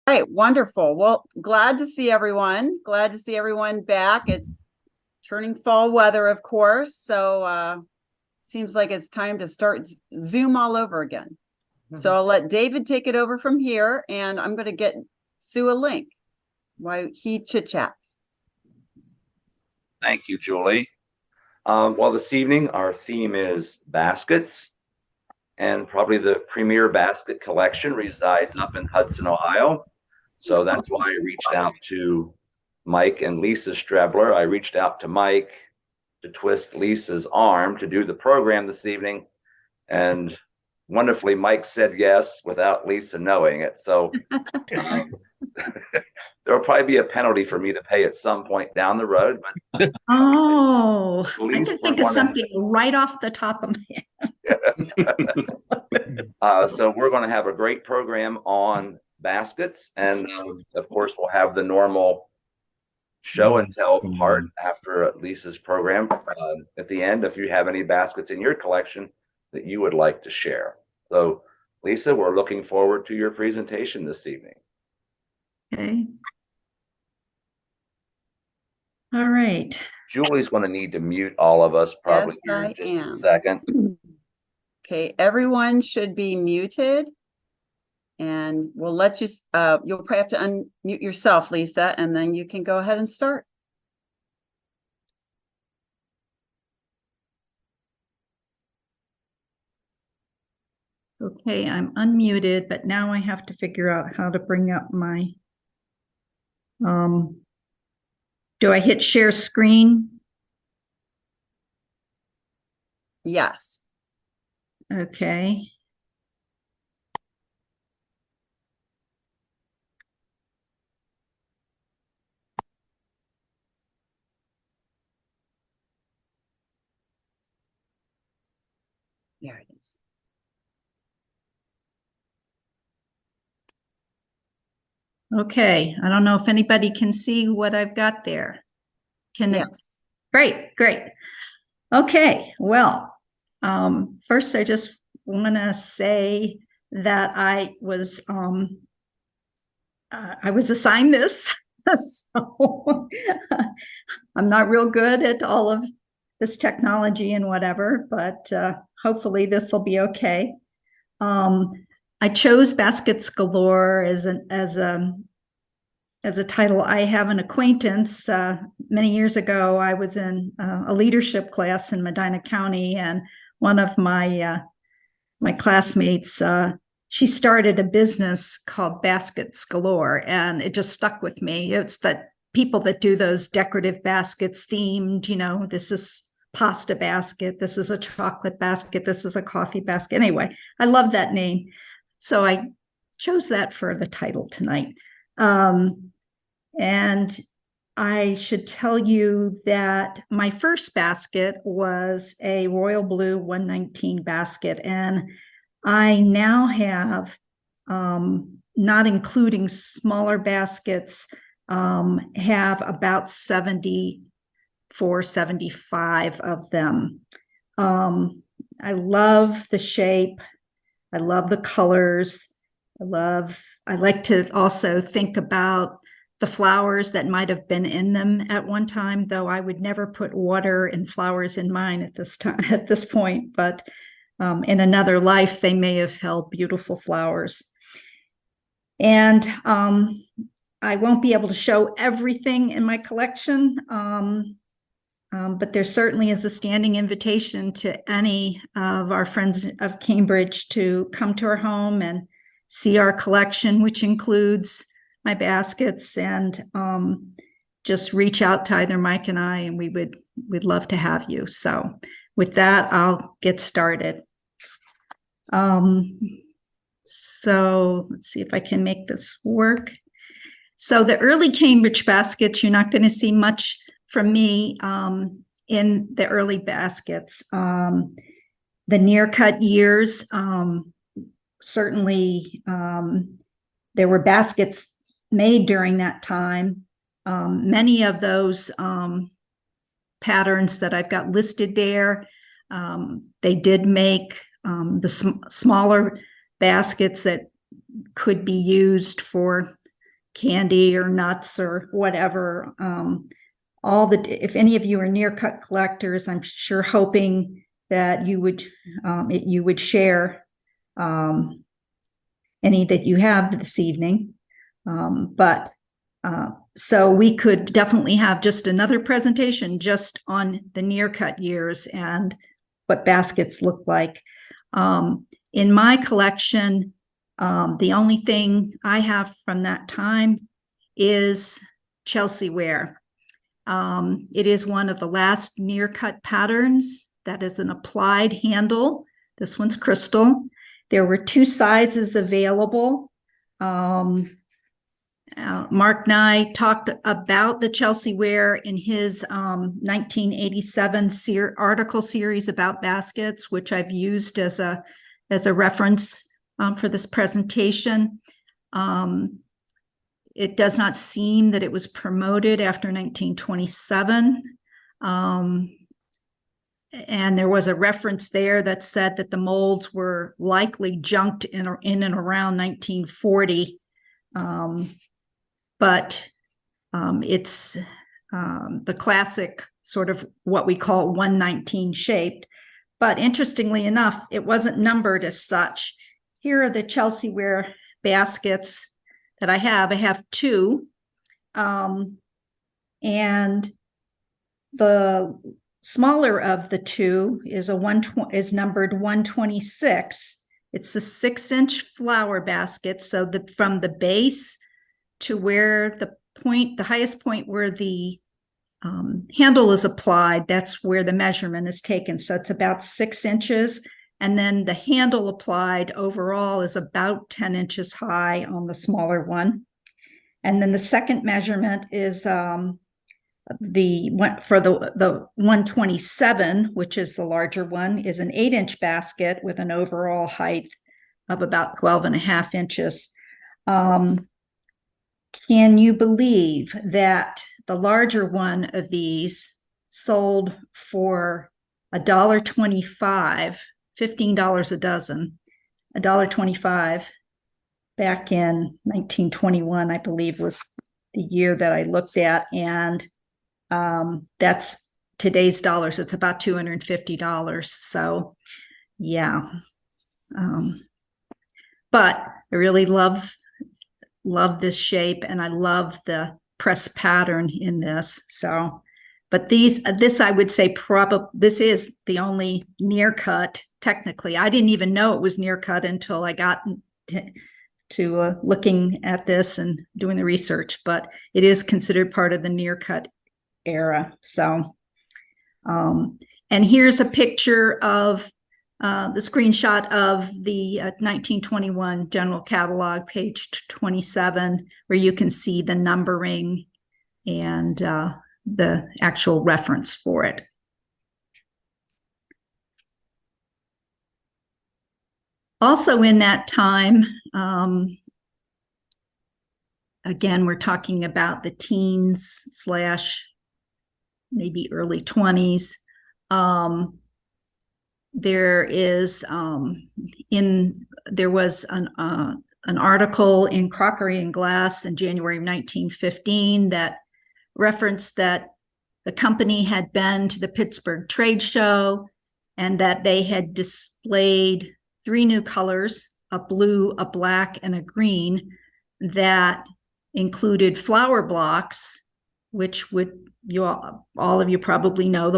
Right, wonderful. Well, glad to see everyone. Glad to see everyone back. It's turning fall weather, of course. So seems like it's time to start Zoom all over again. So I'll let David take it over from here, and I'm going to get Sue a link while he chit chats. Thank you, Julie. Well, this evening our theme is baskets, and probably the premier basket collection resides up in Hudson, Ohio. So that's why I reached out to Mike and Lisa Strebler. I reached out to Mike to twist Lisa's arm to do the program this evening. And wonderfully, Mike said yes without Lisa knowing it. So there will probably be a penalty for me to pay at some point down the road. But Oh, I least can think of something right off the top of my head. So we're going to have a great program on baskets. And of course, we'll have the normal show and tell part after Lisa's program at the end, if you have any baskets in your collection that you would like to share. So Lisa, we're looking forward to your presentation this evening. Okay. All right. Julie's going to need to mute all of us probably Yes, here in I just a am. second. Okay, everyone should be muted. And we'll let you, you'll probably have to unmute yourself, Lisa, and then you can go ahead and start. Okay, I'm unmuted, but now I have to figure out how to bring up my, do I hit share screen? Yes. Okay. There it is. Okay, I don't know if anybody can see what I've got there. Can Yes. Great, great. Okay, well, first I just want to say that I was assigned this, so I'm not real good at all of this technology and whatever, but hopefully this will be okay. I chose Baskets Galore as a title. I have an acquaintance. Many years ago, I was in a leadership class in Medina County, and one of my classmates, she started a business called Baskets Galore, and it just stuck with me. It's that people that do those decorative baskets themed, you know, this is pasta basket, this is a chocolate basket, this is a coffee basket. Anyway, I love that name. So I chose that for the title tonight. And I should tell you that my first basket was a royal blue 119 basket, and I now have, not including smaller baskets, have about 74, 75 of them. I love the shape. I love the colors. I like to also think about the flowers that might have been in them at one time, though I would never put water and flowers in mine at this time, at this point, but in another life, they may have held beautiful flowers. And I won't be able to show everything in my collection, but there certainly is a standing invitation to any of our friends of Cambridge to come to our home and see our collection, which includes my baskets, and just reach out to either Mike and I, and we'd love to have you. So with that, I'll get started. So let's see if I can make this work. So the early Cambridge baskets, you're not going to see much from me in the early baskets. The near cut years, certainly there were baskets made during that time. Many of those patterns that I've got listed there, they did make the smaller baskets that could be used for candy or nuts or whatever. If any of you are near cut collectors, I'm sure hoping that you would share any that you have this evening. So we could definitely have just another presentation just on the near cut years and what baskets look like. In my collection, the only thing I have from that time is Chelsea ware. It is one of the last near cut patterns that is an applied handle. This one's crystal. There were 2 sizes available. Mark Nye talked about the Chelsea ware in his 1987 article series about baskets, which I've used as a reference for this presentation. It does not seem that it was promoted after 1927. And there was a reference there that said that the molds were likely junked in and around 1940. But it's the classic sort of what we call 119 shaped. But interestingly enough, it wasn't numbered as such. Here are the Chelsea ware baskets that I have. I have 2. And the smaller of the 2 is numbered 126. It's a 6-inch flower basket. So from the base to where the highest point where the handle is applied, that's where the measurement is taken. So it's about 6 inches. And then the handle applied overall is about 10 inches high on the smaller one. And then the second measurement is for the 127, which is the larger one, is an 8-inch basket with an overall height of about 12.5 inches. Can you believe that the larger one of these sold for $1.25, $15 a dozen, $1.25 back in 1921, I believe was the year that I looked at. And that's today's dollars. It's about $250. So yeah. But I really love this shape, and I love the press pattern in this. So, but this I would say this is the only near cut. Technically, I didn't even know it was near cut until I got to looking at this and doing the research. But it is considered part of the near cut era. So, and here's a picture of the screenshot of the 1921 general catalog, page 27, where you can see the numbering and the actual reference for it. Also in that time, again, we're talking about the teens / maybe early 20s. There was an article in Crockery and Glass in January of 1915 that referenced that the company had been to the Pittsburgh trade show and that they had displayed 3 new colors, a blue, a black, and a green, that included flower blocks, which all of you probably know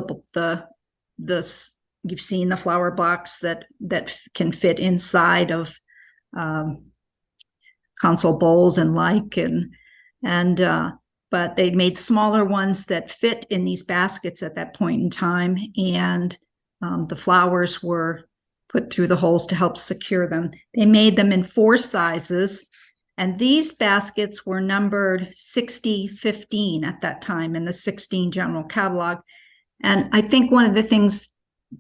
you've seen the flower blocks that can fit inside of console bowls and but they made smaller ones that fit in these baskets at that point in time, and the flowers were put through the holes to help secure them. They made them in 4 sizes, and these baskets were numbered 60-15 at that time in the 16 general catalog. And I think one of the things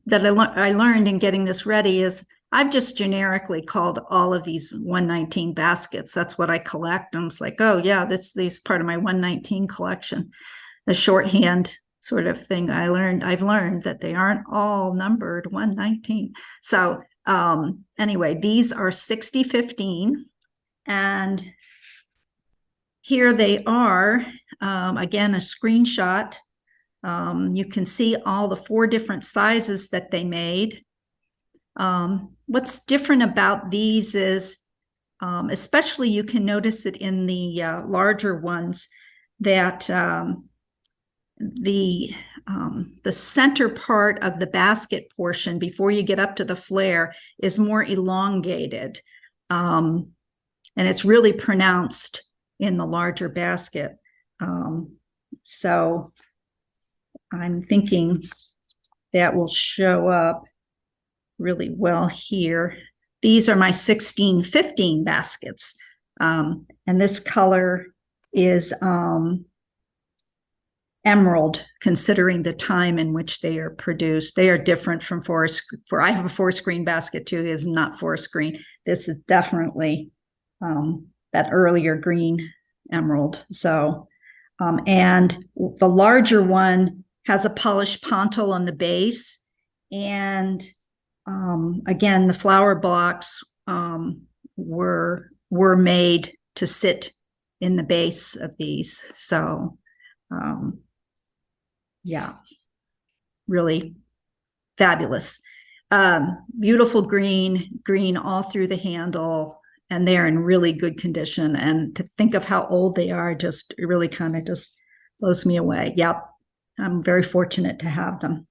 that I learned in getting this ready is I've just generically called all of these 119 baskets. That's what I collect. And it's like, oh yeah, this is part of my 119 collection. The shorthand sort of thing I've learned that they aren't all numbered 119. So anyway, these are 60-15, and here they are. Again, a screenshot. You can see all the 4 different sizes that they made. What's different about these is, especially you can notice it in the larger ones, that the center part of the basket portion before you get up to the flare is more elongated. And it's really pronounced in the larger basket. So I'm thinking that will show up really well here. These are my 16-15 baskets. And this color is emerald, considering the time in which they are produced. They are different from I have a forest green basket too. It is not forest green. This is definitely that earlier green emerald. So, and the larger one has a polished pontil on the base. And again, the flower blocks were made to sit in the base of these. So, yeah, really fabulous. Beautiful green all through the handle, and they're in really good condition. And to think of how old they are, just really kind of just blows me away. Yep, I'm very fortunate to have them.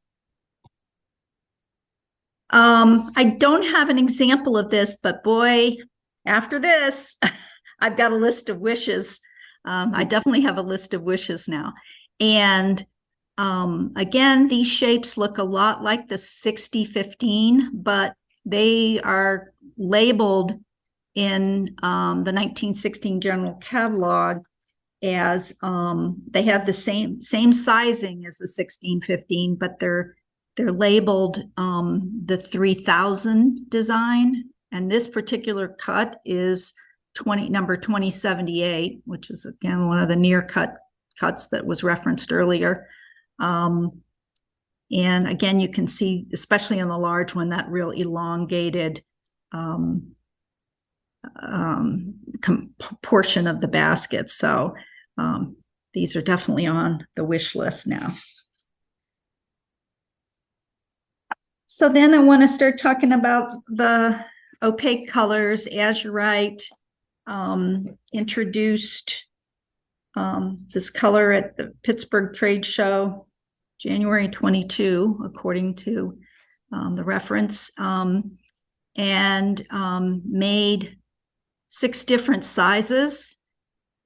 I don't have an example of this, but boy, after this, I've got a list of wishes. I definitely have a list of wishes now. And again, these shapes look a lot like the 60-15, but they are labeled in the 1916 General Catalog as they have the same sizing as the 16-15, but they're labeled the 3000 design. And this particular cut is number 2078, which is again one of the near cuts that was referenced earlier. And again, you can see, especially in the large one, that real elongated portion of the basket. So these are definitely on the wish list now. So then I want to start talking about the opaque colors. Azurite introduced this color at the Pittsburgh Trade Show, January 22, according to the reference, and made 6 different sizes.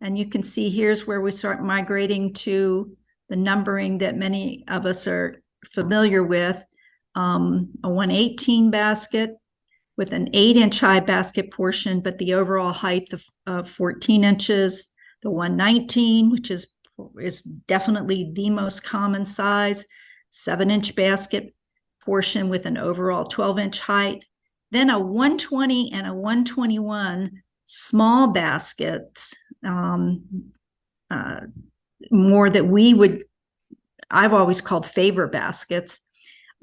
And you can see here's where we start migrating to the numbering that many of us are familiar with. A 118 basket with an 8-inch high basket portion, but the overall height of 14 inches. The 119, which is definitely the most common size, 7-inch basket portion with an overall 12-inch height. Then a 120 and a 121 small baskets, more that I've always called favor baskets.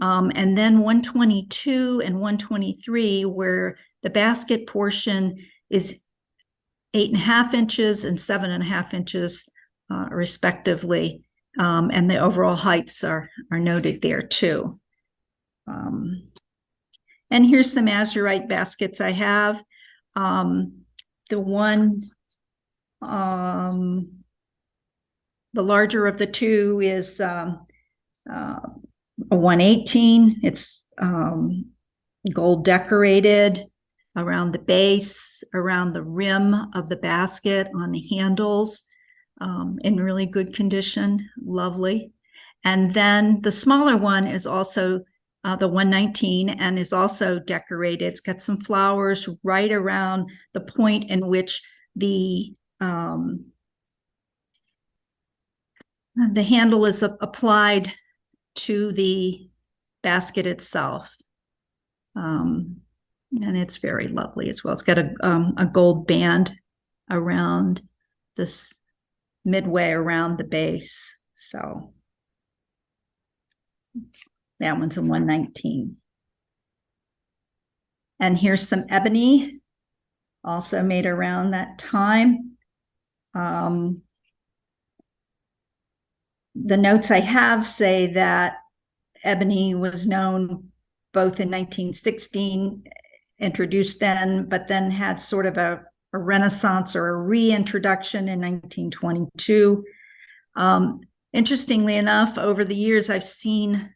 And then 122 and 123, where the basket portion is 8.5 inches and 7.5 inches, respectively. And the overall heights are noted there too. And here's some azurite baskets I have. The one, the larger of the two is a 118. It's gold decorated around the base, around the rim of the basket, on the handles, in really good condition, lovely. And then the smaller one is also the 119 and is also decorated. It's got some flowers right around the point in which the handle is applied to the basket itself. And it's very lovely as well. It's got a gold band around this midway around the base. So that one's a 119. And here's some ebony, also made around that time. The notes I have say that ebony was known both in 1916, introduced then, but then had sort of a renaissance or a reintroduction in 1922. Interestingly enough, over the years, I've seen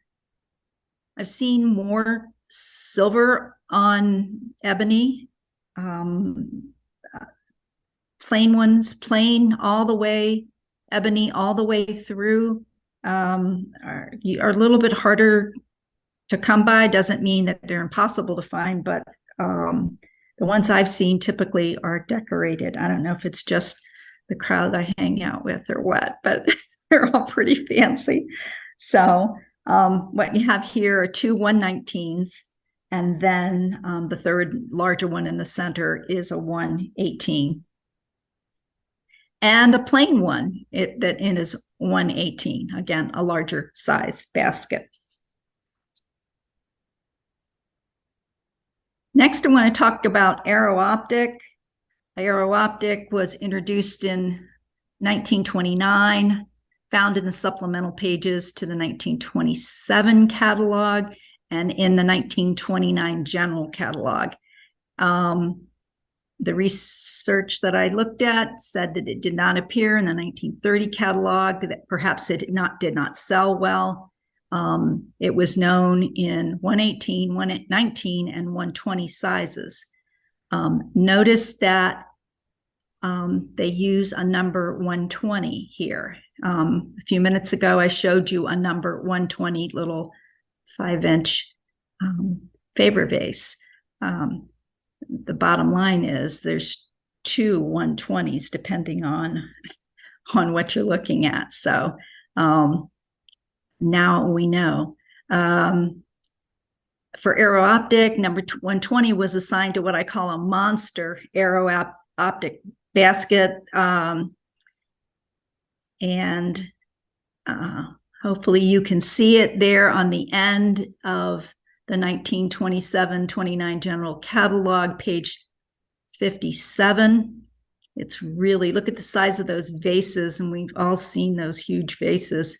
more silver on ebony, plain ones, plain all the way, ebony all the way through, are a little bit harder to come by. Doesn't mean that they're impossible to find, but the ones I've seen typically are decorated. I don't know if it's just the crowd I hang out with or what, but they're all pretty fancy. So what you have here are two 119s, and then the third larger one in the center is a 118. And a plain one that is 118, again, a larger size basket. Next, I want to talk about Aero Optic. Aero Optic was introduced in 1929, found in the supplemental pages to the 1927 catalog and in the 1929 general catalog. The research that I looked at said that it did not appear in the 1930 catalog, that perhaps it did not sell well. It was known in 118, 119, and 120 sizes. Notice that they use a number 120 here. A few minutes ago, I showed you a number 120 little 5-inch favor vase. The bottom line is there's two 120s depending on what you're looking at. So now we know. For Aero Optic, number 120 was assigned to what I call a monster Aero Optic basket. And hopefully you can see it there on the end of the 1927-29 general catalog, page 57. It's really, look at the size of those vases, and we've all seen those huge vases.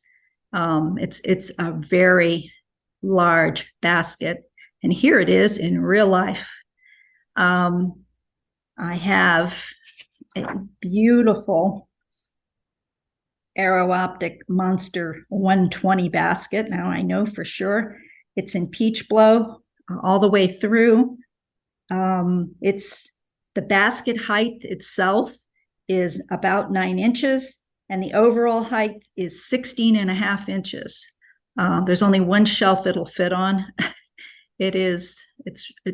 It's a very large basket, and here it is in real life. I have a beautiful Aero Optic Monster 120 basket. Now I know for sure it's in peach blow all the way through. It's the basket height itself is about 9 inches, and the overall height is 16.5 inches. There's only one shelf it'll fit on. It's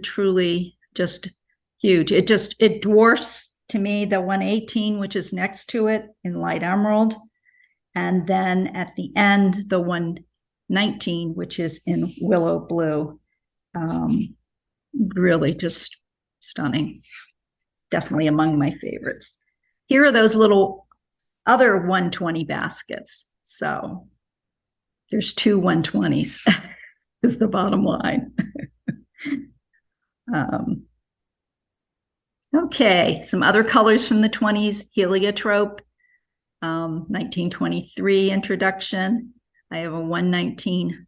truly just huge. It dwarfs to me the 118, which is next to it in light emerald. And then at the end, the 119, which is in willow blue. Really just stunning. Definitely among my favorites. Here are those little other 120 baskets. So there's two 120s is the bottom line. Okay, some other colors from the 20s, heliotrope, 1923 introduction. I have a 119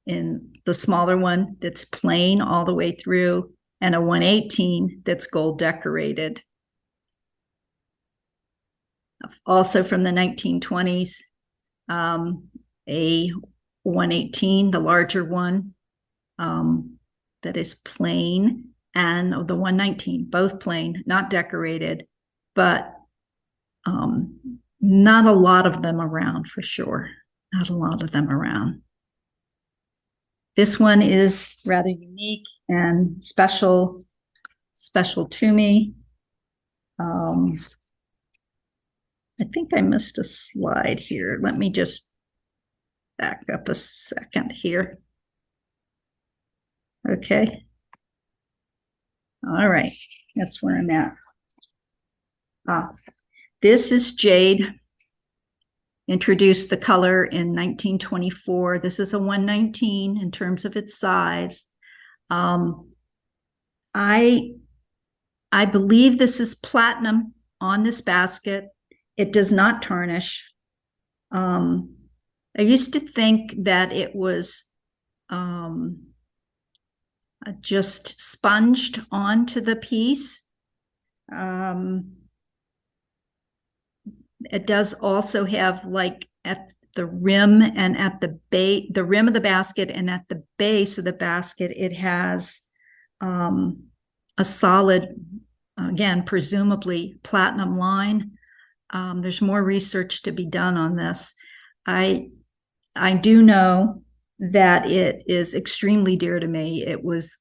in the smaller one that's plain all the way through, and a 118 that's gold decorated. Also from the 1920s, a 118, the larger one, that is plain, and the 119, both plain, not decorated, but not a lot of them around for sure. Not a lot of them around. This one is rather unique and special to me. I think I missed a slide here. Let me just back up a second here. Okay. All right, that's where I'm at. This is jade. Introduced the color in 1924. This is a 119 in terms of its size. I believe this is platinum on this basket. It does not tarnish. I used to think that it was just sponged onto the piece. It does also have, like, at the rim and at the rim of the basket and at the base of the basket, it has a solid, again, presumably platinum line. There's more research to be done on this. I do know that it is extremely dear to me. It was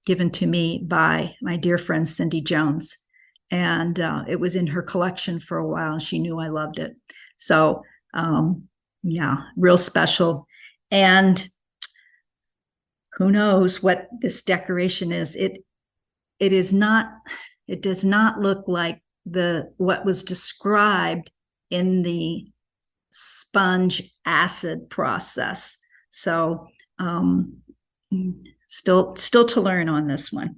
given to me by my dear friend Cindy Jones, and it was in her collection for a while. She knew I loved it. So yeah, real special. And who knows what this decoration is. It does not look like what was described in the sponge acid process. So still to learn on this one.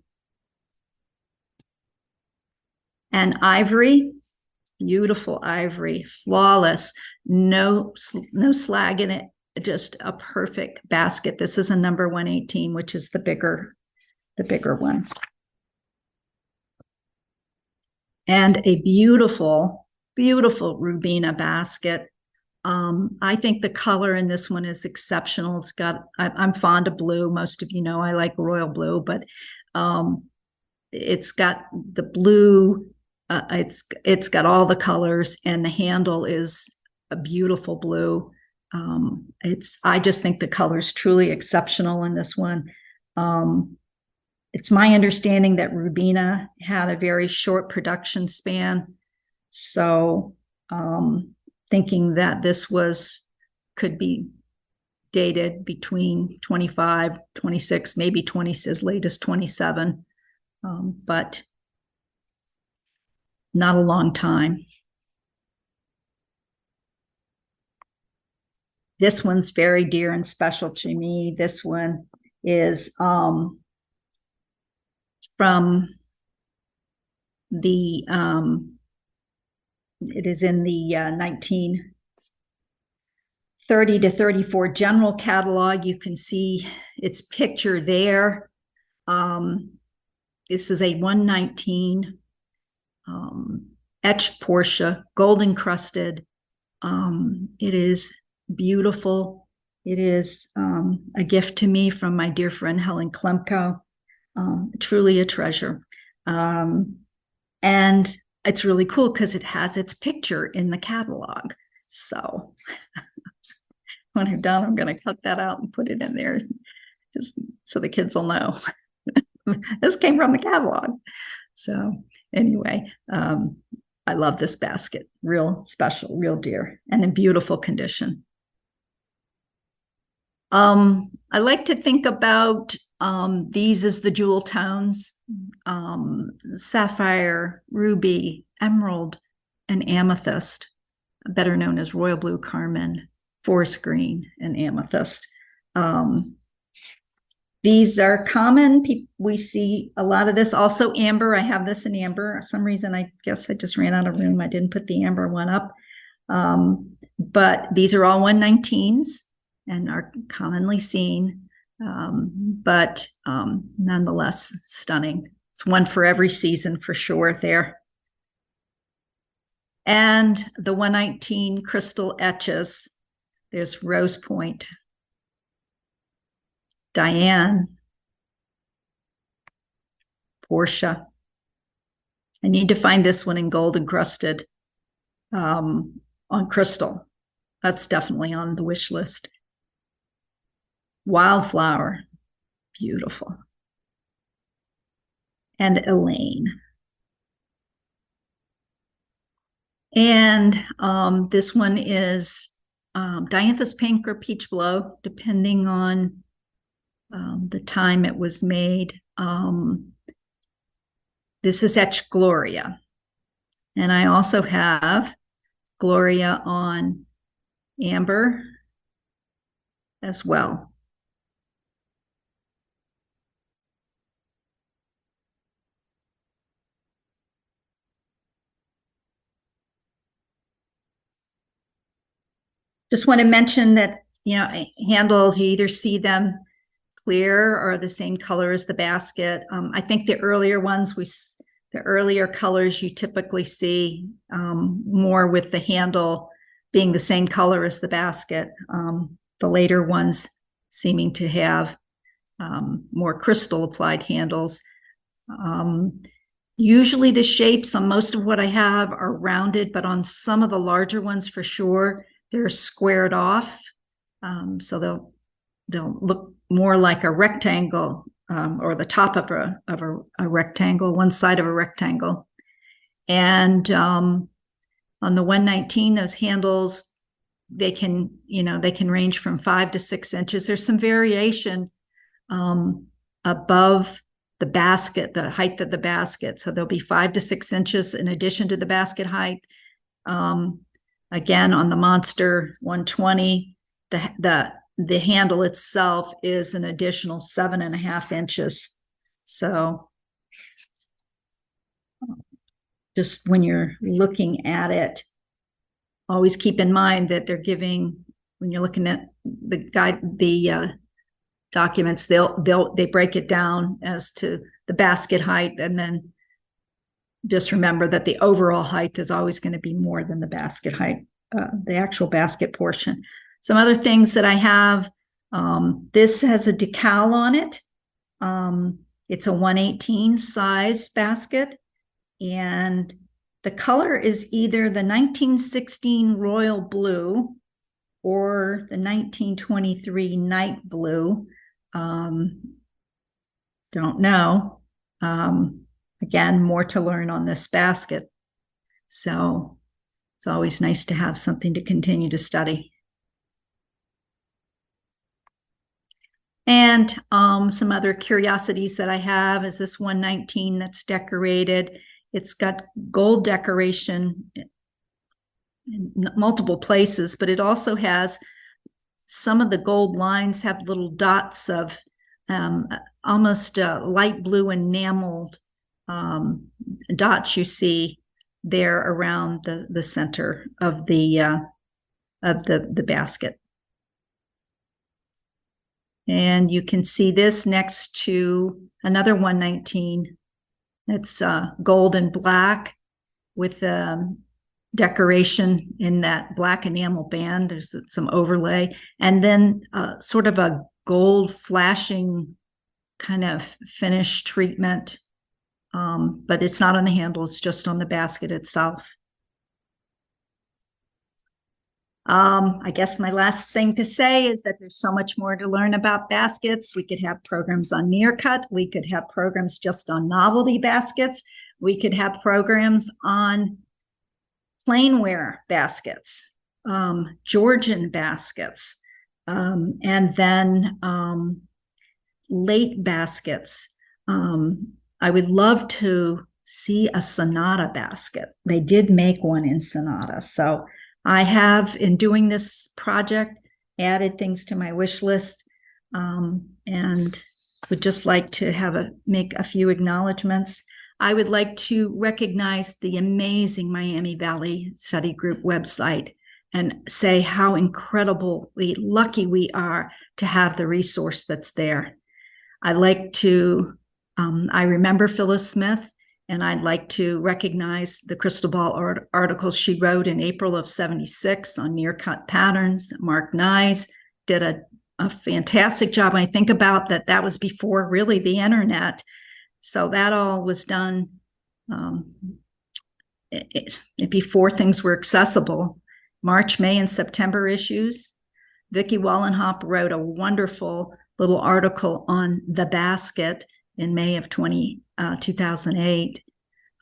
And ivory, beautiful ivory, flawless, no slag in it, just a perfect basket. This is a number 118, which is the bigger one. And a beautiful, beautiful Rubina basket. I think the color in this one is exceptional. I'm fond of blue. Most of you know I like royal blue, but it's got the blue. It's got all the colors, and the handle is a beautiful blue. I just think the color is truly exceptional in this one. It's my understanding that Rubina had a very short production span, so thinking that this could be dated between 25, 26, maybe 20, as late as 27, but not a long time. This one's very dear and special to me. This one is from the it is in the 1930 to 34 general catalog. You can see its picture there. This is a 119 etched Portia, gold encrusted. It is beautiful. It is a gift to me from my dear friend Helen Klemko. Truly a treasure. And it's really cool because it has its picture in the catalog. So when I'm done, I'm going to cut that out and put it in there just so the kids will know this came from the catalog. So anyway, I love this basket. Real special, real dear, and in beautiful condition. I like to think about these as the jewel tones: sapphire, ruby, emerald, and amethyst, better known as royal blue, carmine, forest green, and amethyst. These are common. We see a lot of this. Also amber. I have this in amber. For some reason, I guess I just ran out of room. I didn't put the amber one up. But these are all 119s and are commonly seen, but nonetheless stunning. It's one for every season for sure there. And the 119 crystal etches. There's Rose Point, Diane, Portia. I need to find this one in gold encrusted on crystal. That's definitely on the wish list. Wildflower, beautiful. And Elaine. And this one is Dianthus pink or peach blow, depending on the time it was made. This is etched Gloria. And I also have Gloria on amber as well. just want to mention that, handles, you either see them clear or the same color as the basket. I think the earlier ones, the earlier colors you typically see more with the handle being the same color as the basket. The later ones seeming to have more crystal applied handles. Usually the shapes on most of what I have are rounded, but on some of the larger ones for sure, they're squared off. So they'll look more like a rectangle, or the top of a rectangle, one side of a rectangle. And on the 119, those handles, they can range from 5 to 6 inches. There's some variation above the basket, the height of the basket. So there'll be 5 to 6 inches in addition to the basket height. Again, on the Monster 120, the handle itself is an additional 7.5 inches. So just when you're looking at it, always keep in mind that they're giving, when you're looking at the documents, they break it down as to the basket height, and then just remember that the overall height is always going to be more than the basket height, the actual basket portion. Some other things that I have, this has a decal on it. It's a 118 size basket, and the color is either the 1916 royal blue or the 1923 night blue. Don't know. Again, more to learn on this basket. So it's always nice to have something to continue to study. And some other curiosities that I have is this 119 that's decorated. It's got gold decoration in multiple places, but it also has some of the gold lines have little dots of almost light blue enameled dots you see there around the center of the basket. And you can see this next to another 119. It's gold and black with decoration in that black enamel band. There's some overlay, and then sort of a gold flashing kind of finish treatment. But it's not on the handle, it's just on the basket itself. I guess my last thing to say is that there's so much more to learn about baskets. We could have programs on near cut. We could have programs just on novelty baskets. We could have programs on plainware baskets, Georgian baskets, and then late baskets. I would love to see a Sonata basket. They did make one in Sonata. So I have, in doing this project, added things to my wish list, and would just like to make a few acknowledgments. I would like to recognize the amazing Miami Valley Study Group website and say how incredibly lucky we are to have the resource that's there. I remember Phyllis Smith, and I'd like to recognize the Crystal Ball article she wrote in April of '76 on near cut patterns. Mark Nyes did a fantastic job. I think about that was before really the internet. So that all was done before things were accessible. March, May, and September issues. Vicki Wallenhop wrote a wonderful little article on the basket in May of 2008.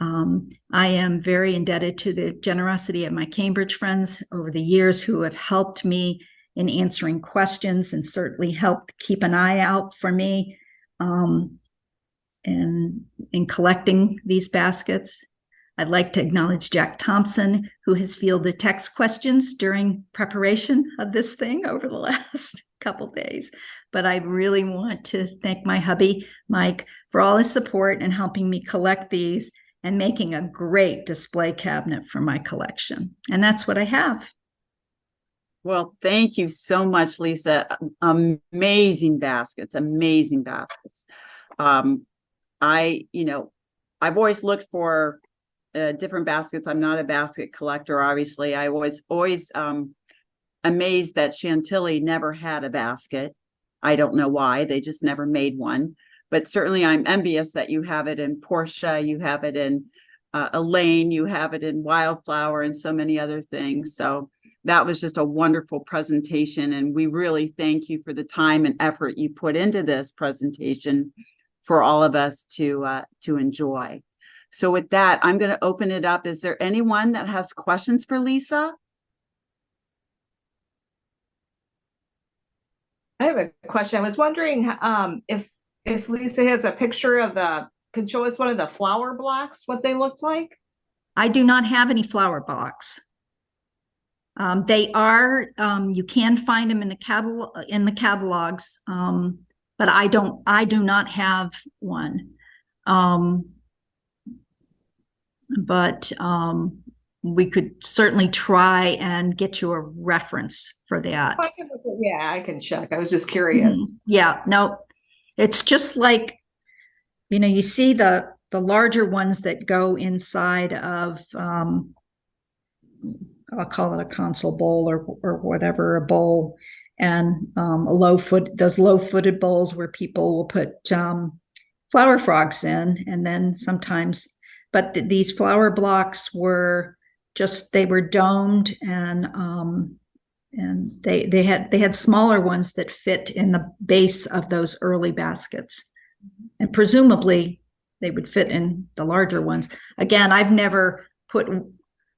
I am very indebted to the generosity of my Cambridge friends over the years who have helped me in answering questions and certainly helped keep an eye out for me in collecting these baskets. I'd like to acknowledge Jack Thompson, who has fielded text questions during preparation of this thing over the last couple of days. But I really want to thank my hubby, Mike, for all his support in helping me collect these and making a great display cabinet for my collection. And that's what I have. Well, thank you so much, Lisa. Amazing baskets, amazing baskets. I've always looked for different baskets. I'm not a basket collector, obviously. I was always amazed that Chantilly never had a basket. I don't know why. They just never made one. But certainly I'm envious that you have it in Portia, you have it in Elaine, you have it in Wildflower, and so many other things. So that was just a wonderful presentation. And we really thank you for the time and effort you put into this presentation for all of us to enjoy. So with that, I'm going to open it up. Is there anyone that has questions for Lisa? I have a question. I was wondering if Lisa has a picture of can show us one of the flower blocks, what they looked like? I do not have any flower blocks. They are, you can find them in the catalogs, but I do not have one. But we could certainly try and get you a reference for that. Yeah, I can check. I was just curious. Yeah, no, it's just like, you see the larger ones that go inside of, I'll call it a console bowl or whatever, a bowl, and those low-footed bowls where people will put flower frogs in, and then sometimes, but these flower blocks were they were domed, and they had smaller ones that fit in the base of those early baskets, and presumably they would fit in the larger ones. Again, I've never put,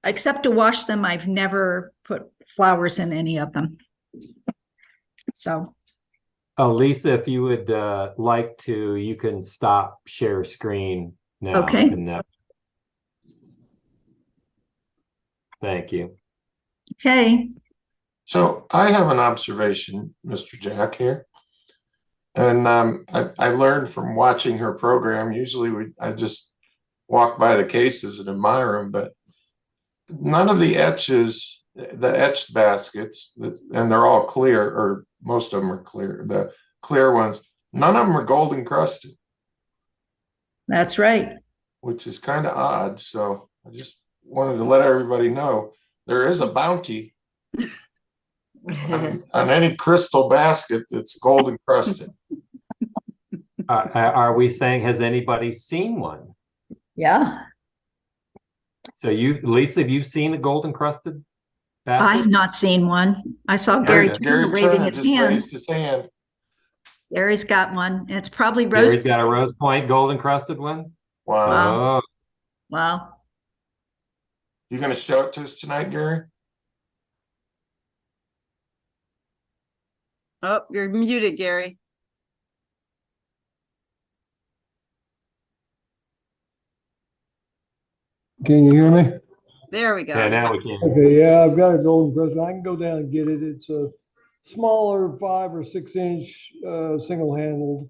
except to wash them, I've never put flowers in any of them. So. Oh, Lisa, if you would like to, you can stop share screen now. Okay. Thank you. Okay. So I have an observation, Mr. Jack, here. And I learned from watching her program. Usually I just walk by the cases and admire them, but none of the etched baskets, and they're all clear, or most of them are clear, the clear ones, none of them are gold encrusted. That's right. Which is kind of odd. So I just wanted to let everybody know there is a bounty on any crystal basket that's gold encrusted. Are we saying, has anybody seen one? Yeah. So Lisa, have you seen a gold encrusted basket? I have not seen one. I saw Gary waving Turner his just hand. raised his hand. Gary's got one. It's probably rose. Gary's got a Rose Point gold encrusted one. Wow. Oh. Wow. You gonna show it to us tonight, Gary? Oh, you're muted, Gary. Can you hear me? There we go. Yeah, now we can. Okay, yeah, I've got a golden crust. I can go down and get it. It's a smaller 5 or 6 inch single-handled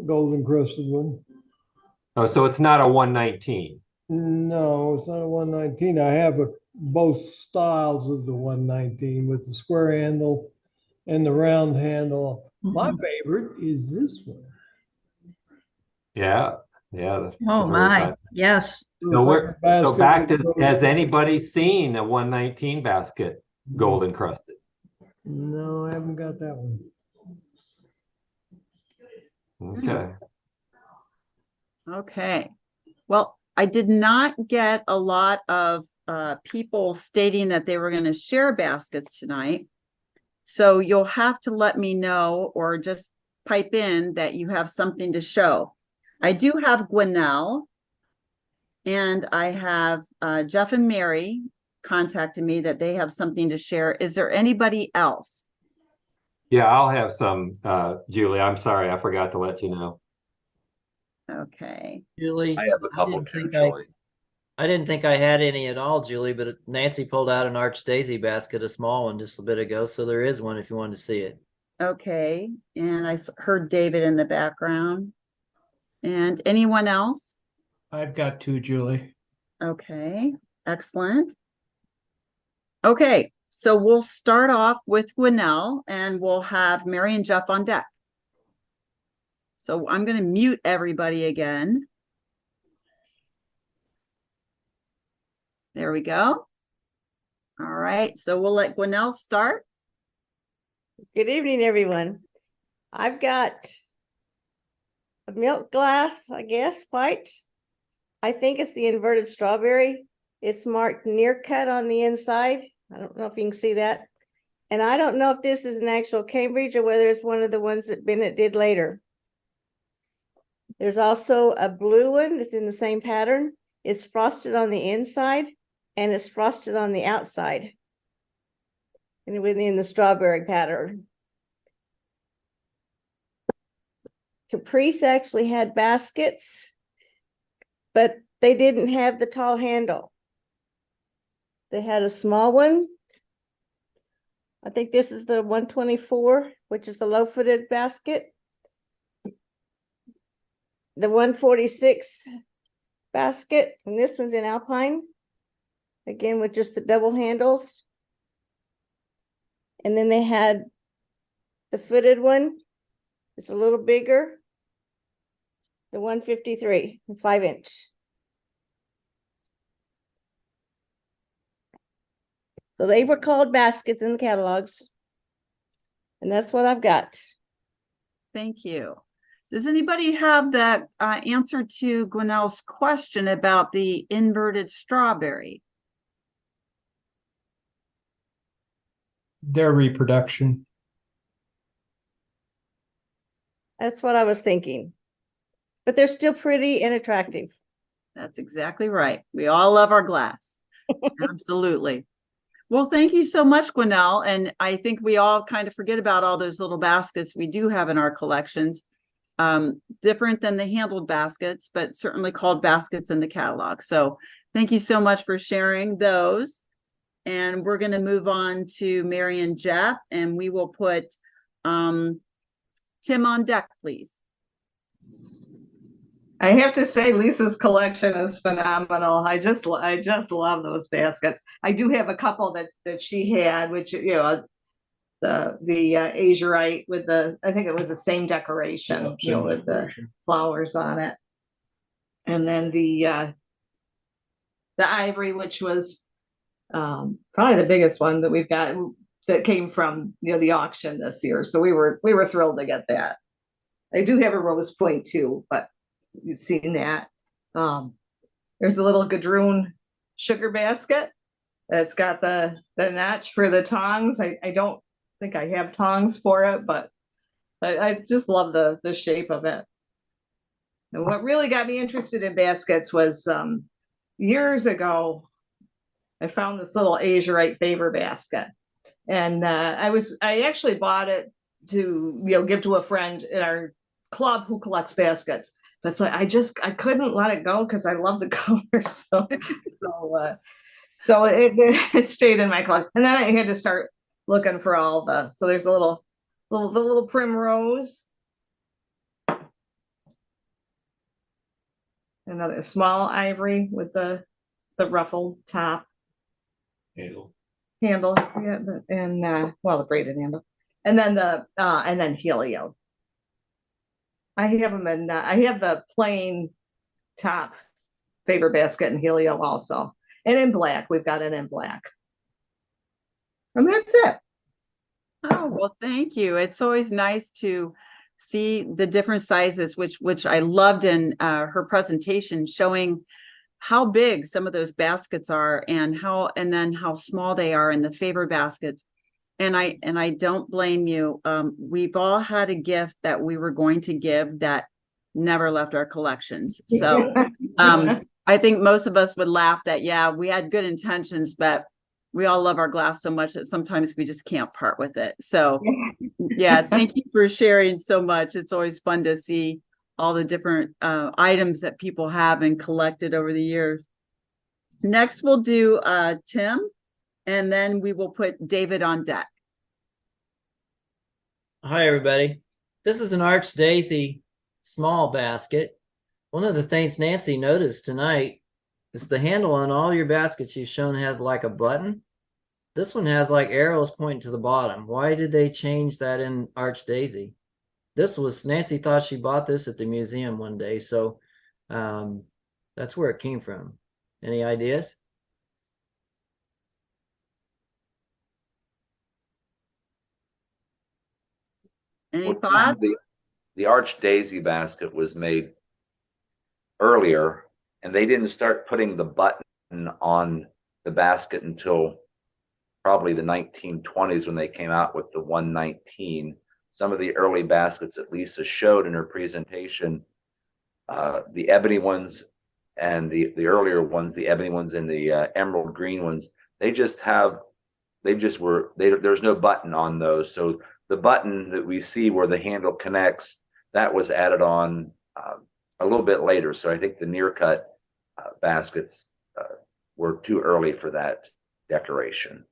golden crusted one. Oh, so it's not a 119. No, it's not a 119. I have both styles of the 119 with the square handle and the round handle. My favorite is this one. Yeah. Yeah. Oh my. Yes. So has anybody seen a 119 basket gold encrusted? No, I haven't got that one. Okay. Okay. Well, I did not get a lot of people stating that they were going to share baskets tonight. So you'll have to let me know or just pipe in that you have something to show. I do have Gwinnell, and I have Jeff and Mary contacted me that they have something to share. Is there anybody else? Yeah, I'll have some, Julie. I'm sorry, I forgot to let you know. Okay. Julie, I have a couple too, Julie. I didn't think I had any at all, Julie, but Nancy pulled out an Arch Daisy basket, a small one, just a bit ago. So there is one if you wanted to see it. Okay. And I heard David in the background. And anyone else? I've got 2, Julie. Okay. Excellent. Okay. So we'll start off with Gwinnell and we'll have Mary and Jeff on deck. So I'm going to mute everybody again. There we go. All right, so we'll let Gwinnell start. Good evening, everyone. I've got a milk glass, I guess, white. I think it's the inverted strawberry. It's marked near cut on the inside. I don't know if you can see that. And I don't know if this is an actual Cambridge or whether it's one of the ones that Bennett did later. There's also a blue one that's in the same pattern. It's frosted on the inside and it's frosted on the outside. And within the strawberry pattern. Caprice actually had baskets, but they didn't have the tall handle. They had a small one. I think this is the 124, which is the low-footed basket. The 146 basket, and this one's in Alpine. Again, with just the double handles. And then they had the footed one. It's a little bigger. The 153, 5-inch. So they were called baskets in the catalogs. And that's what I've got. Thank you. Does anybody have that answer to Gwinnell's question about the inverted strawberry? Their reproduction. That's what I was thinking. But they're still pretty and attractive. That's exactly right. We all love our glass. Absolutely. Well, thank you so much, Gwinnell. And I think we all kind of forget about all those little baskets we do have in our collections. Different than the handled baskets, but certainly called baskets in the catalog. So thank you so much for sharing those. And we're going to move on to Mary and Jeff, and we will put Tim on deck, please. I have to say, Lisa's collection is phenomenal. I just love those baskets. I do have a couple that she had, which, you know, the azurite with the, I think it was the same decoration, you know, with the flowers on it. And then the ivory, which was probably the biggest one that we've got, that came from, you know, the auction this year. So we were thrilled to get that. I do have a rose point too, but you've seen that. There's a little Gadroon sugar basket. It's got the notch for the tongs. I don't think I have tongs for it, but I just love the shape of it. And what really got me interested in baskets was years ago, I found this little azurite favor basket. And I actually bought it to, you know, give to a friend in our club who collects baskets. But so I couldn't let it go because I love the colors. So it stayed in my collection. And then I had to start looking for all so there's a little primrose. Another small ivory with the ruffled top. Handle, yeah, and well, the braided handle. And then and then helio. I have them in, I have the plain top favor basket and helio also. And in black, we've got it in black. And that's it. Oh, well, thank you. It's always nice to see the different sizes, which I loved in her presentation, showing how big some of those baskets are and then how small they are in the favor baskets. And I don't blame you. We've all had a gift that we were going to give that never left our collections. So I think most of us would laugh that, yeah, we had good intentions, but we all love our glass so much that sometimes we just can't part with it. So yeah, thank you for sharing so much. It's always fun to see all the different items that people have and collected over the years. Next, we'll do Tim, and then we will put David on deck. Hi, everybody. This is an Arch Daisy small basket. One of the things Nancy noticed tonight is the handle on all your baskets you've shown have like a button. This one has like arrows pointing to the bottom. Why did they change that in Arch Daisy? Nancy thought she bought this at the museum one day, so that's where it came from. Any ideas? Any Well, thoughts? the Arch Daisy basket was made earlier, and they didn't start putting the button on the basket until probably the 1920s when they came out with the 119. Some of the early baskets that Lisa showed in her presentation, the ebony ones and the earlier ones, the ebony ones and the emerald green ones, there's no button on those. So the button that we see where the handle connects, that was added on a little bit later. So I think the near cut baskets were too early for that decoration.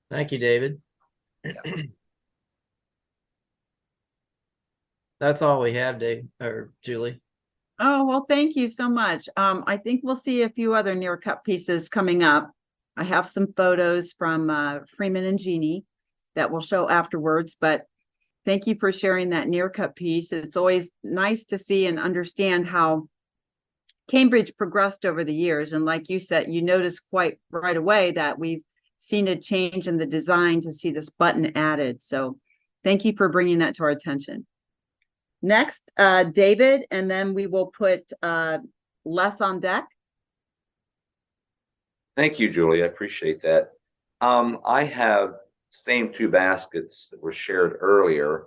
Thank you, David. That's all we have, Dave or Julie. Oh, well, thank you so much. I think we'll see a few other near cut pieces coming up. I have some photos from Freeman and Jeannie that we'll show afterwards, but thank you for sharing that near cut piece. It's always nice to see and understand how Cambridge progressed over the years. And like you said, you noticed quite right away that we've seen a change in the design to see this button added. So thank you for bringing that to our attention. Next, David, and then we will put Les on deck. Thank you, Julie. I appreciate that. I have same two baskets that were shared earlier,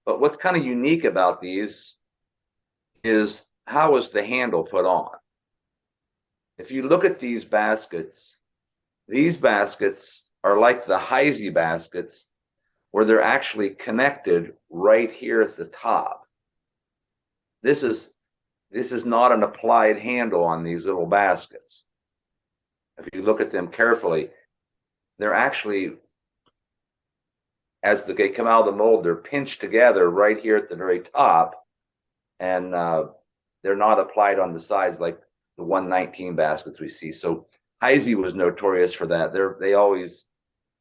but what's kind of unique about these is how is the handle put on? If you look at these baskets are like the Heisey baskets where they're actually connected right here at the top. This is not an applied handle on these little baskets. If you look at them carefully, they're actually, as they come out of the mold, they're pinched together right here at the very top, and they're not applied on the sides like the 119 baskets we see. So Heisey was notorious for that. They always,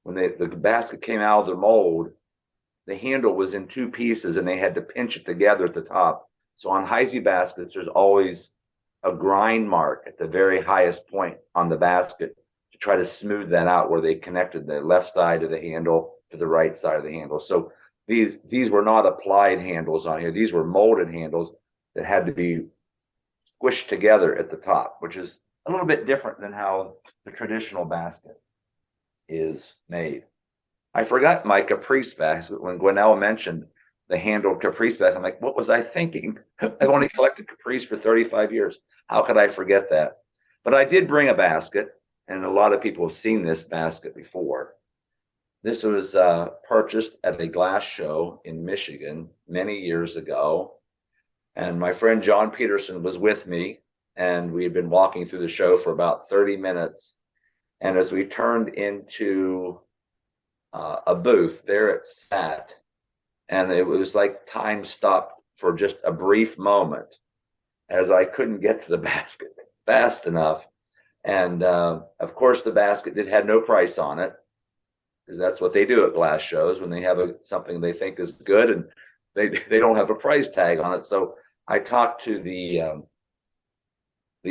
when the basket came out of the mold, the handle was in two pieces and they had to pinch it together at the top. So on Heisey baskets, there's always a grind mark at the very highest point on the basket to try to smooth that out where they connected the left side of the handle to the right side of the handle. So these were not applied handles on here. These were molded handles that had to be squished together at the top, which is a little bit different than how the traditional basket is made. I forgot my caprice basket when Gwinnell mentioned the handled caprice basket. I'm like, what was I thinking? I've only collected caprice for 35 years. How could I forget that? But I did bring a basket, and a lot of people have seen this basket before. This was purchased at a glass show in Michigan many years ago. And my friend John Peterson was with me, and we had been walking through the show for about 30 minutes. And as we turned into a booth, there it sat. And it was like time stopped for just a brief moment as I couldn't get to the basket fast enough. And of course, the basket had no price on it, because that's what they do at glass shows when they have something they think is good and they don't have a price tag on it. So I talked to the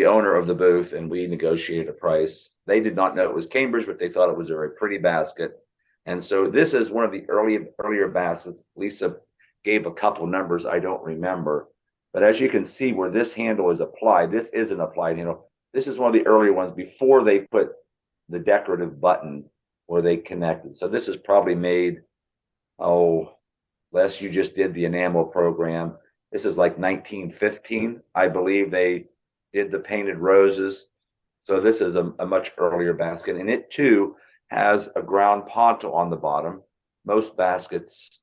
owner of the booth, and we negotiated a price. They did not know it was Cambridge, but they thought it was a very pretty basket. And so this is one of the earlier baskets. Lisa gave a couple numbers I don't remember, but as you can see where this handle is applied, this is an applied handle. This is one of the earlier ones before they put the decorative button where they connected. So this is probably made, Les, you just did the enamel program. This is like 1915, I believe they did the painted roses. So this is a much earlier basket, and it too has a ground ponto on the bottom. Most baskets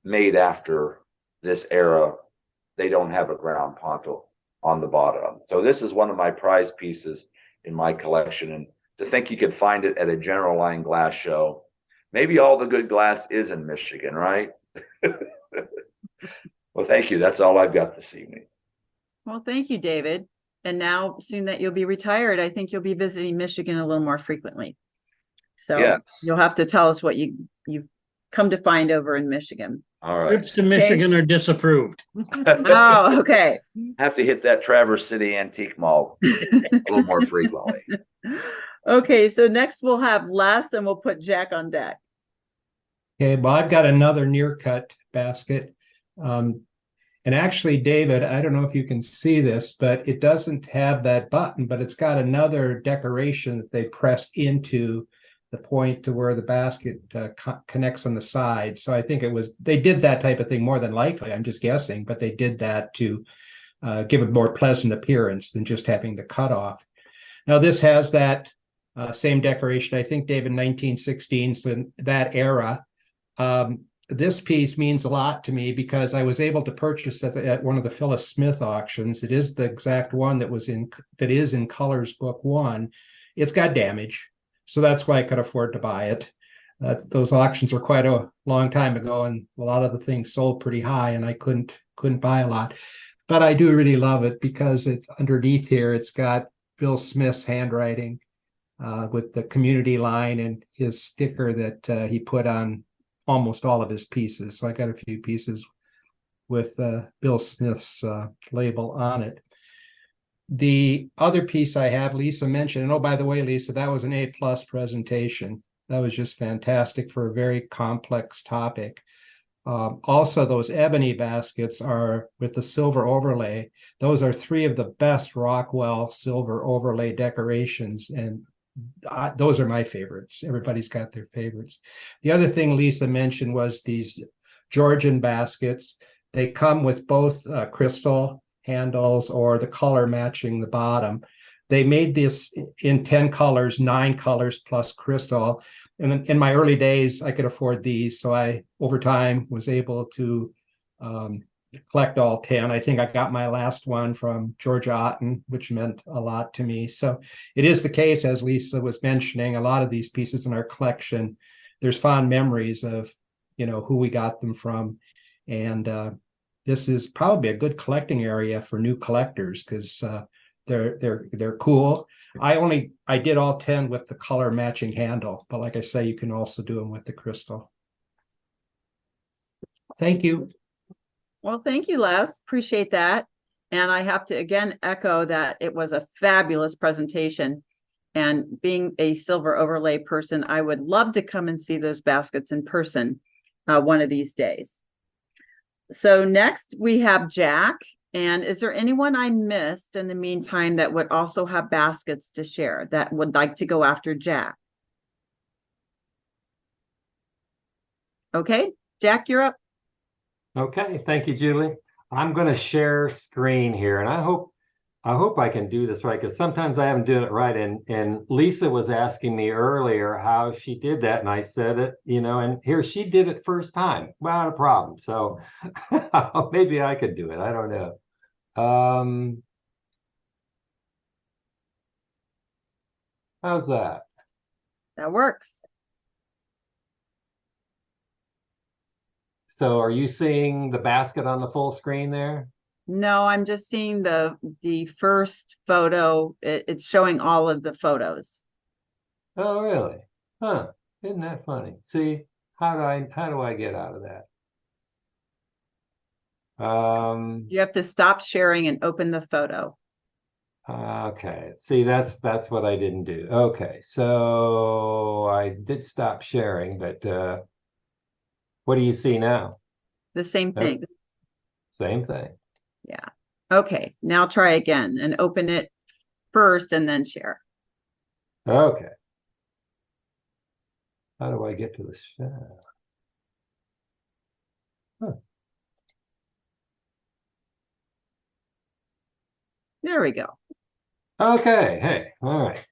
made after this era, they don't have a ground ponto on the bottom. So this is one of my prize pieces in my collection, and to think you could find it at a general line glass show. Maybe all the good glass is in Michigan, right? Well, thank you. That's all I've got this evening. Well, thank you, David. And now, soon that you'll be retired, I think you'll be visiting Michigan a little more frequently. So Yes. you'll have to tell us what you've come to find over in Michigan. All right. Trips to Michigan are disapproved. Oh, okay. Have to hit that Traverse City Antique Mall a little more frequently. Okay, so next we'll have Les and we'll put Jack on deck. Okay, well, I've got another near cut basket. And actually, David, I don't know if you can see this, but it doesn't have that button, but it's got another decoration that they pressed into the point to where the basket connects on the side. So I think they did that type of thing more than likely, I'm just guessing, but they did that to give a more pleasant appearance than just having the cutoff. Now this has that same decoration, I think, David, 1916, so that era. This piece means a lot to me because I was able to purchase it at one of the Phyllis Smith auctions. It is the exact one that is in Colors Book 1. It's got damage, so that's why I could afford to buy it. Those auctions were quite a long time ago, and a lot of the things sold pretty high, and I couldn't buy a lot. But I do really love it because it's underneath here. It's got Bill Smith's handwriting with the community line and his sticker that he put on almost all of his pieces. So I got a few pieces with Bill Smith's label on it. The other piece I have, Lisa mentioned, and oh, by the way, Lisa, that was an A+ presentation. That was just fantastic for a very complex topic. Also, those ebony baskets are with the silver overlay. Those are 3 of the best Rockwell silver overlay decorations, and those are my favorites. Everybody's got their favorites. The other thing Lisa mentioned was these Georgian baskets. They come with both crystal handles or the color matching the bottom. They made this in 10 colors, 9 colors plus crystal. And in my early days, I could afford these. So I, over time, was able to collect all 10. I think I got my last one from Georgia Otten, which meant a lot to me. So it is the case, as Lisa was mentioning, a lot of these pieces in our collection, there's fond memories of, who we got them from. And this is probably a good collecting area for new collectors because they're cool. I did all 10 with the color matching handle, but like I say, you can also do them with the crystal. Thank you. Well, thank you, Les. Appreciate that. And I have to again echo that it was a fabulous presentation. And being a silver overlay person, I would love to come and see those baskets in person one of these days. So next we have Jack. And is there anyone I missed in the meantime that would also have baskets to share that would like to go after Jack? Okay, Jack, you're up. Okay, thank you, Julie. I'm going to share screen here, and I hope I can do this right because sometimes I haven't done it right. And Lisa was asking me earlier how she did that, and I said it, and here she did it first time without a problem. So maybe I could do it. I don't know. How's that? That works. So are you seeing the basket on the full screen there? No, I'm just seeing the first photo. It's showing all of the photos. Oh, really? Huh. Isn't that funny? See, how do I get out of that? You have to stop sharing and open the photo. Okay. See, that's what I didn't do. Okay. So I did stop sharing, but what do you see now? The same thing. Same thing. Yeah. Okay. Now try again and open it first and then share. Okay. How do I get to the share? Huh. There we go. Okay. Hey. All right.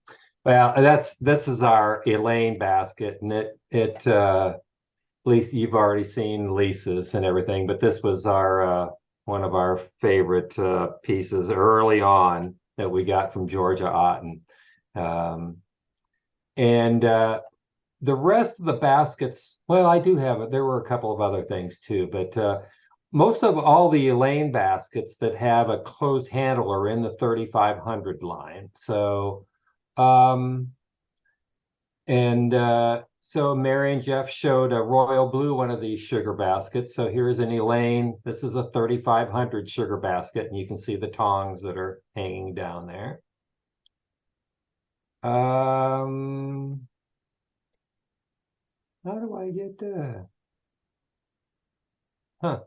Well, this is our Elaine basket, and it Lisa, you've already seen Lisa's and everything, but this was our one of our favorite pieces early on that we got from Georgia Otten. And the rest of the baskets, well, I do have it. There were a couple of other things too, but most of all the Elaine baskets that have a closed handle are in the 3,500 line. So So Mary and Jeff showed a royal blue one of these sugar baskets. So here's an Elaine. This is a 3500 sugar basket, and you can see the tongs that are hanging down there. How do I get that? Huh.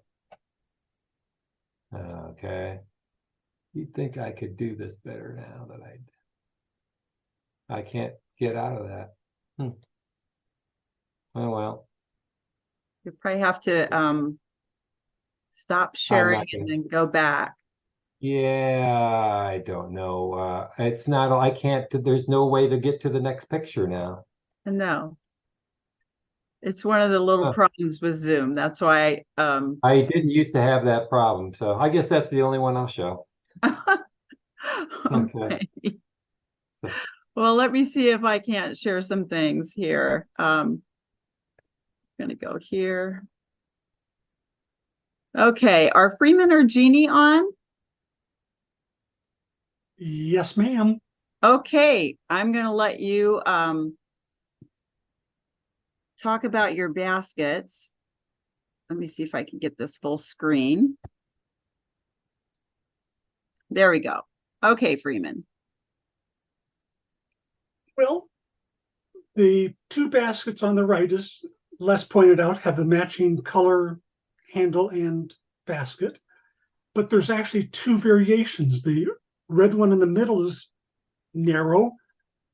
Okay. You'd think I could do this better now that I can't get out of that. Oh well. You probably have to stop sharing and then go back. Yeah, I don't know. It's not, I can't, there's no way to get to the next picture now. No. It's one of the little Huh. problems with Zoom. That's why I didn't used to have that problem, so I guess that's the only one I'll show. Okay. So, Well, let me see if I can't share some things here. I'm gonna go here. Okay, are Freeman or Jeannie on? Yes, ma'am. Okay, I'm gonna let you talk about your baskets. Let me see if I can get this full screen. There we go. Okay, Freeman. Well, the two baskets on the right, as Les pointed out, have the matching color, handle, and basket. But there's actually two variations. The red one in the middle is narrow.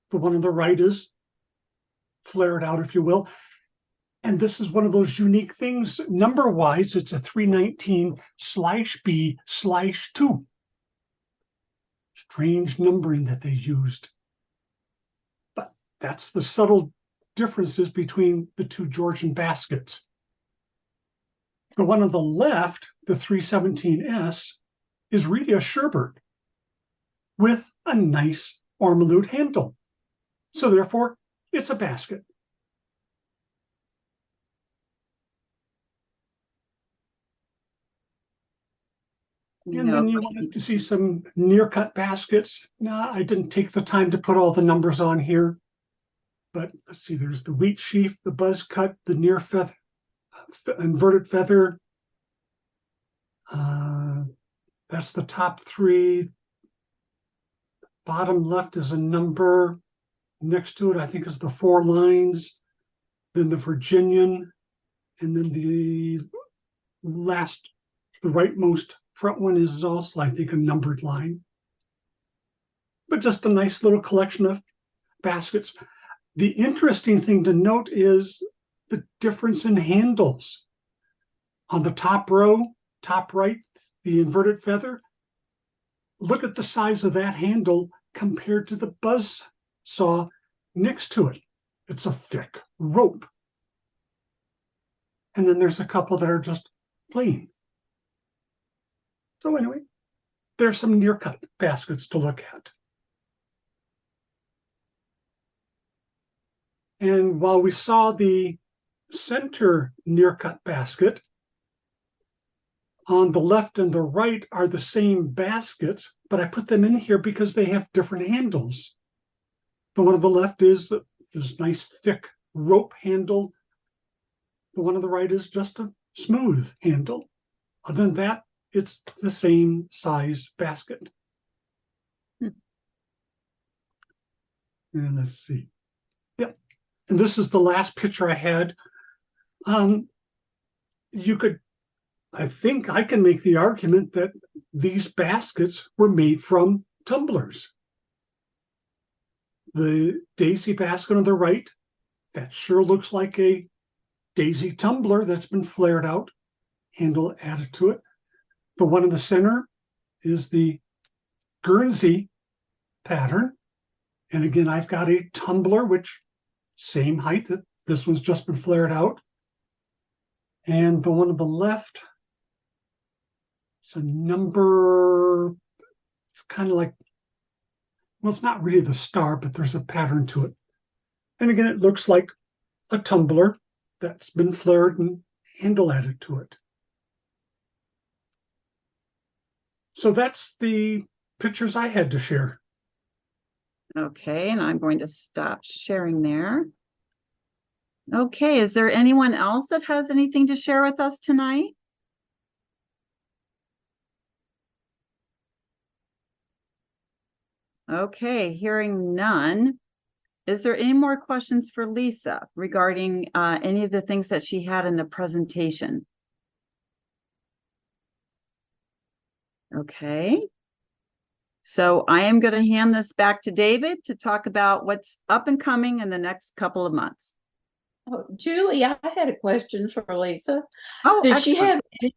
The one on the right is flared out, if you will. And this is one of those unique things. Number-wise, it's a 319/B/2. Strange numbering that they used. But that's the subtle differences between the two Georgian baskets. The one on the left, the 317S, is really a sherbet with a nice ormolu handle. So therefore, it's a basket. And then you wanted to see some near-cut baskets. Nah, I didn't take the time to put all the numbers on here. But let's see, there's the wheat sheaf, the buzz cut, the near feather, inverted feather. That's the top three. Bottom left is a number. Next to it, I think, is the 4 lines. Then the Virginian. And then the last, the rightmost front one is also, I think, a numbered line. But just a nice little collection of baskets. The interesting thing to note is the difference in handles. On the top row, top right, the inverted feather, look at the size of that handle compared to the buzz saw next to it. It's a thick rope. And then there's a couple that are just plain. So anyway, there's some near-cut baskets to look at. And while we saw the center near-cut basket, on the left and the right are the same baskets, but I put them in here because they have different handles. The one on the left is this nice thick rope handle. The one on the right is just a smooth handle. Other than that, it's the same size basket. And let's see. Yep. And this is the last picture I had. You could, I think I can make the argument that these baskets were made from tumblers. The daisy basket on the right, that sure looks like a daisy tumbler that's been flared out, handle added to it. The one in the center is the Guernsey pattern. And again, I've got a tumbler, which same height, that this one's just been flared out. And the one on the left, it's a number, it's kind of like, well, it's not really the star, but there's a pattern to it. And again, it looks like a tumbler that's been flared and handle added to it. So that's the pictures I had to share. Okay, and I'm going to stop sharing there. Okay, is there anyone else that has anything to share with us tonight? Okay, hearing none. Is there any more questions for Lisa regarding any of the things that she had in the presentation? Okay. So I am going to hand this back to David to talk about what's up and coming in the next couple of months. Oh, Julie, I had a question for Lisa. Oh, Does she excellent.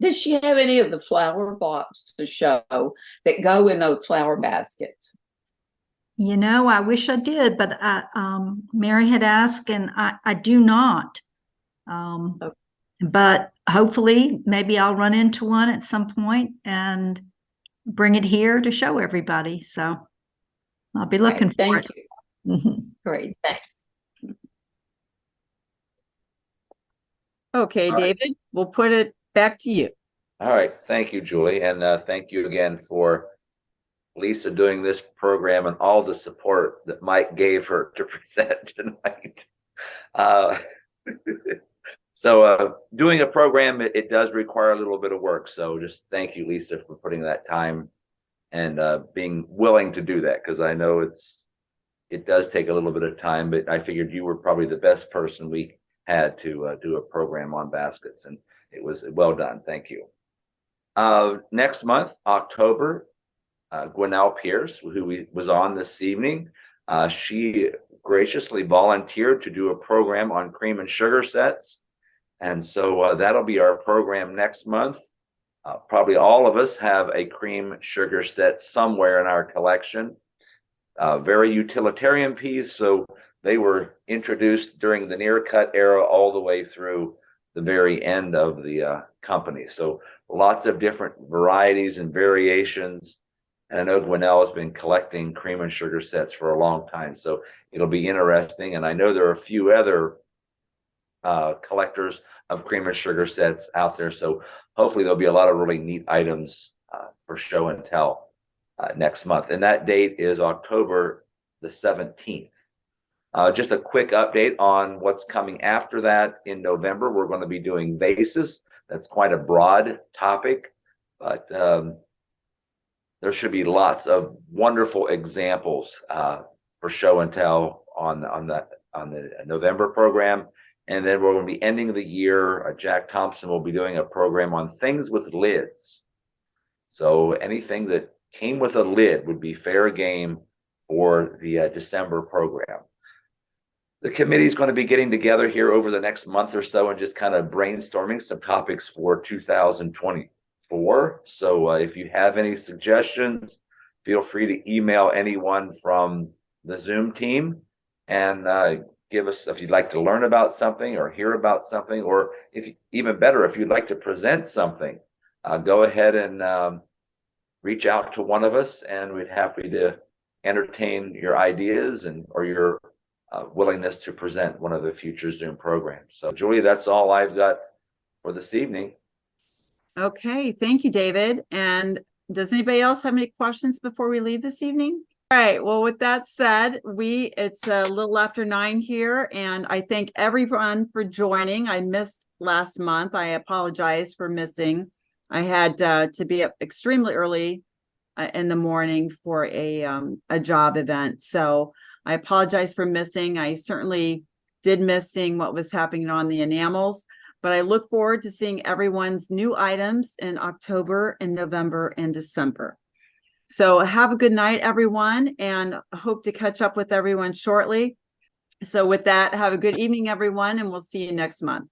does she have any of the flower blocks to show that go in those flower baskets? You know, I wish I did, but Mary had asked, and I do not. Okay. But hopefully, maybe I'll run into one at some point and bring it here to show everybody. So I'll be looking for Thank it. you. Great, thanks. Okay, All right. David, we'll put it back to you. All right, thank you, Julie, and thank you again for Lisa doing this program and all the support that Mike gave her to present tonight. So doing a program, it does require a little bit of work. So just thank you, Lisa, for putting that time and being willing to do that, because I know it does take a little bit of time, but I figured you were probably the best person we had to do a program on baskets, and it was well done. Thank you. Next month, October, Gwinnell Pierce, who was on this evening, she graciously volunteered to do a program on cream and sugar sets. And so that'll be our program next month. Probably all of us have a cream sugar set somewhere in our collection. Very utilitarian piece. So they were introduced during the near cut era all the way through the very end of the company. So lots of different varieties and variations. And I know Gwinnell has been collecting cream and sugar sets for a long time. So it'll be interesting. And I know there are a few other collectors of cream and sugar sets out there. So hopefully there'll be a lot of really neat items for show and tell next month. And that date is October the 17th. Just a quick update on what's coming after that. In November, we're going to be doing vases. That's quite a broad topic, but there should be lots of wonderful examples for show and tell on the November program. And then we're going to be ending the year. Jack Thompson will be doing a program on things with lids. So anything that came with a lid would be fair game for the December program. The committee is going to be getting together here over the next month or so and just kind of brainstorming some topics for 2024. So if you have any suggestions, feel free to email anyone from the Zoom team and give us, if you'd like to learn about something or hear about something, or if even better, if you'd like to present something, go ahead and reach out to one of us, and we'd happy to entertain your ideas and or your willingness to present one of the future Zoom programs. So Julie, that's all I've got for this evening. Okay, thank you, David. And does anybody else have any questions before we leave this evening? All right, well, with that said, it's a little after 9 here, and I thank everyone for joining. I missed last month. I apologize for missing. I had to be up extremely early in the morning for a job event. So I apologize for missing. I certainly did miss seeing what was happening on the enamels, but I look forward to seeing everyone's new items in October and November and December. So have a good night, everyone, and hope to catch up with everyone shortly. So with that, have a good evening, everyone, and we'll see you next month.